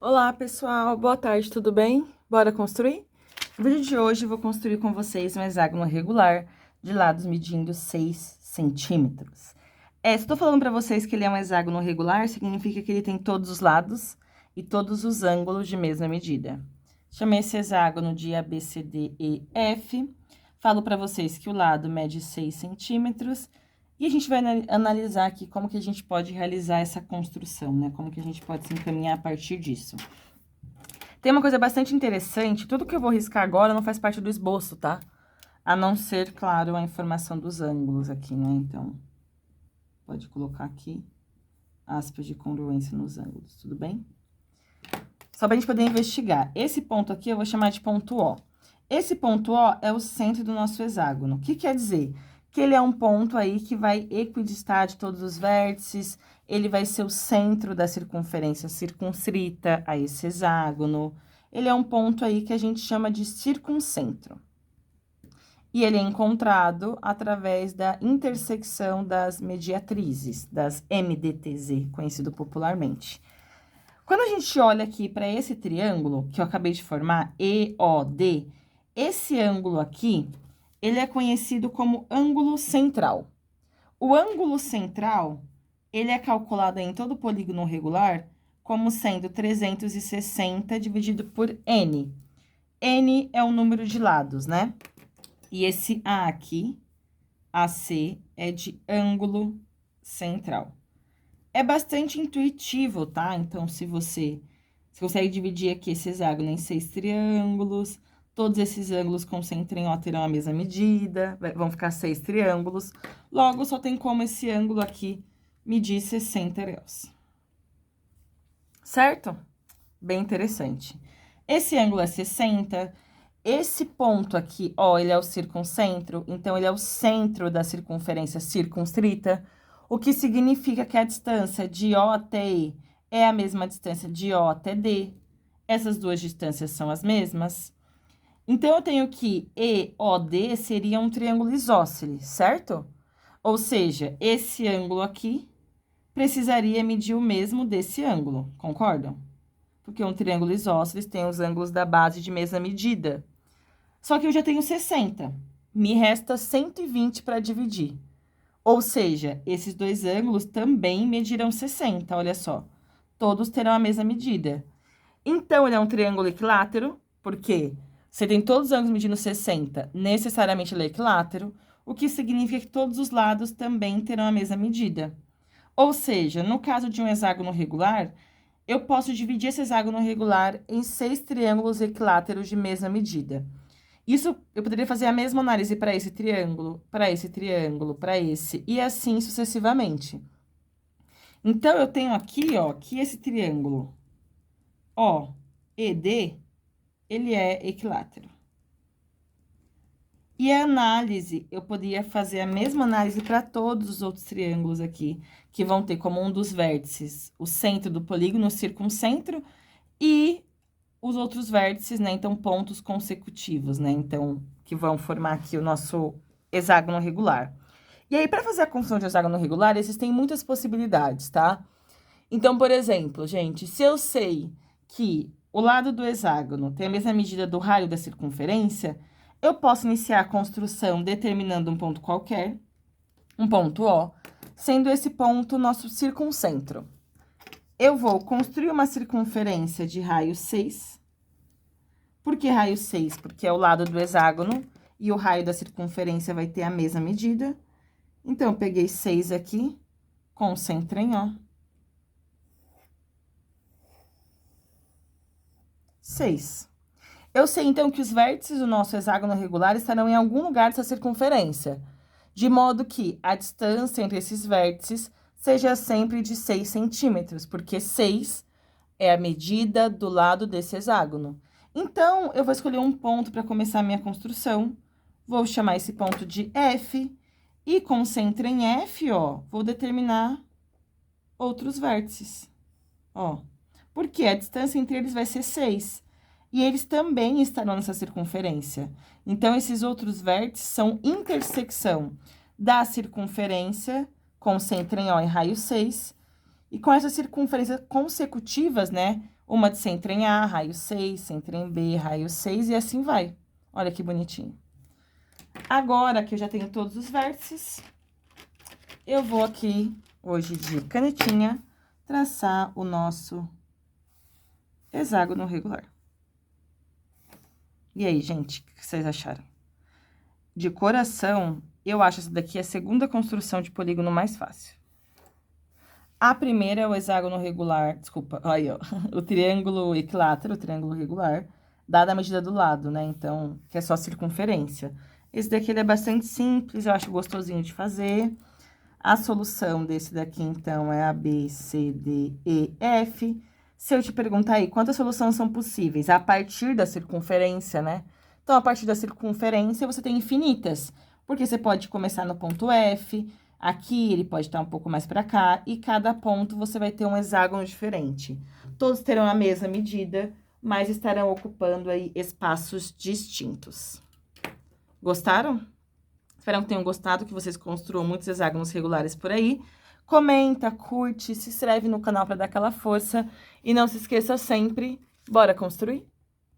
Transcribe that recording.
Olá, pessoal. Boa tarde, tudo bem? Bora construir? No vídeo de hoje, eu vou construir com vocês um hexágono regular de lados medindo 6 centímetros. Se estou falando para vocês que ele é um hexágono regular, significa que ele tem todos os lados e todos os ângulos de mesma medida. Chamei esse hexágono de ABCDEF. Falo para vocês que o lado mede 6 centímetros. E a gente vai analisar aqui como que a gente pode realizar essa construção, né? Como que a gente pode se encaminhar a partir disso. Tem uma coisa bastante interessante, tudo que eu vou riscar agora não faz parte do esboço, tá? A não ser, claro, a informação dos ângulos aqui, né? Então, pode colocar aqui aspas de congruência nos ângulos, tudo bem? Só pra gente poder investigar. Esse ponto aqui eu vou chamar de ponto O. Esse ponto O é o centro do nosso hexágono. O que quer dizer? Que ele é um ponto aí que vai equidistar de todos os vértices, ele vai ser o centro da circunferência circunscrita a esse hexágono. Ele é um ponto aí que a gente chama de circuncentro. E ele é encontrado através da intersecção das mediatrizes, das MDTZ, conhecido popularmente. Quando a gente olha aqui para esse triângulo que eu acabei de formar, EOD, esse ângulo aqui, ele é conhecido como ângulo central. O ângulo central, ele é calculado em todo polígono regular como sendo 360 dividido por N. N é o número de lados, né? E esse A aqui, AC, é de ângulo central. É bastante intuitivo, tá? Então, se você consegue dividir aqui esse hexágono em 6 triângulos, todos esses ângulos concentrem O terão a mesma medida, vão ficar 6 triângulos. Logo, só tem como esse ângulo aqui medir 60 graus. Certo? Bem interessante. Esse ângulo é 60. Esse ponto aqui, ó, ele é o circuncentro, então ele é o centro da circunferência circunscrita, o que significa que a distância de O até E é a mesma distância de O até D. Essas duas distâncias são as mesmas. Então, eu tenho que EOD seria um triângulo isósceles, certo? Ou seja, esse ângulo aqui precisaria medir o mesmo desse ângulo, concordam? Porque um triângulo isósceles tem os ângulos da base de mesma medida. Só que eu já tenho 60, me resta 120 para dividir. Ou seja, esses dois ângulos também medirão 60, olha só. Todos terão a mesma medida. Então, ele é um triângulo equilátero, porque você tem todos os ângulos medindo 60, necessariamente ele é equilátero, o que significa que todos os lados também terão a mesma medida. Ou seja, no caso de um hexágono regular, eu posso dividir esse hexágono regular em 6 triângulos equiláteros de mesma medida. Isso, eu poderia fazer a mesma análise para esse triângulo, para esse triângulo, para esse, e assim sucessivamente. Então, eu tenho aqui, ó, que esse triângulo OED, ele é equilátero. E a análise, eu poderia fazer a mesma análise para todos os outros triângulos aqui, que vão ter como um dos vértices o centro do polígono, o circuncentro, e os outros vértices, né? Então, pontos consecutivos, né? Então, que vão formar aqui o nosso hexágono regular. E aí, para fazer a construção de hexágono regular, existem muitas possibilidades, tá? Então, por exemplo, gente, se eu sei que o lado do hexágono tem a mesma medida do raio da circunferência, eu posso iniciar a construção determinando um ponto qualquer, um ponto O, sendo esse ponto nosso circuncentro. Eu vou construir uma circunferência de raio 6. Por que raio 6? Porque é o lado do hexágono e o raio da circunferência vai ter a mesma medida. Então, eu peguei 6 aqui, concentro em O. 6. Eu sei, então, que os vértices do nosso hexágono regular estarão em algum lugar dessa circunferência, de modo que a distância entre esses vértices seja sempre de 6 centímetros, porque 6 é a medida do lado desse hexágono. Então, eu vou escolher um ponto para começar a minha construção, vou chamar esse ponto de F, e concentro em F, ó, vou determinar outros vértices, ó. Porque a distância entre eles vai ser 6. E eles também estarão nessa circunferência. Então, esses outros vértices são intersecção da circunferência, concentra em O em raio 6. E com essas circunferências consecutivas, né? Uma de centro em A, raio 6, centro em B, raio 6, e assim vai. Olha que bonitinho. Agora que eu já tenho todos os vértices, eu vou aqui, hoje de canetinha, traçar o nosso hexágono regular. E aí, gente, o que vocês acharam? De coração, eu acho essa daqui a segunda construção de polígono mais fácil. A primeira é o hexágono regular, desculpa, aí, ó, o triângulo equilátero, o triângulo regular, dada a medida do lado, né? Então, que é só circunferência. Esse daqui, ele é bastante simples, eu acho gostosinho de fazer. A solução desse daqui, então, é a B, C, D, E, F. Se eu te perguntar aí, quantas soluções são possíveis? A partir da circunferência, né? Então, a partir da circunferência, você tem infinitas. Porque você pode começar no ponto F, aqui ele pode estar um pouco mais para cá, e cada ponto você vai ter um hexágono diferente. Todos terão a mesma medida, mas estarão ocupando aí espaços distintos. Gostaram? Espero que tenham gostado, que vocês construam muitos hexágonos regulares por aí. Comenta, curte, se inscreve no canal para dar aquela força. E não se esqueça sempre, bora construir?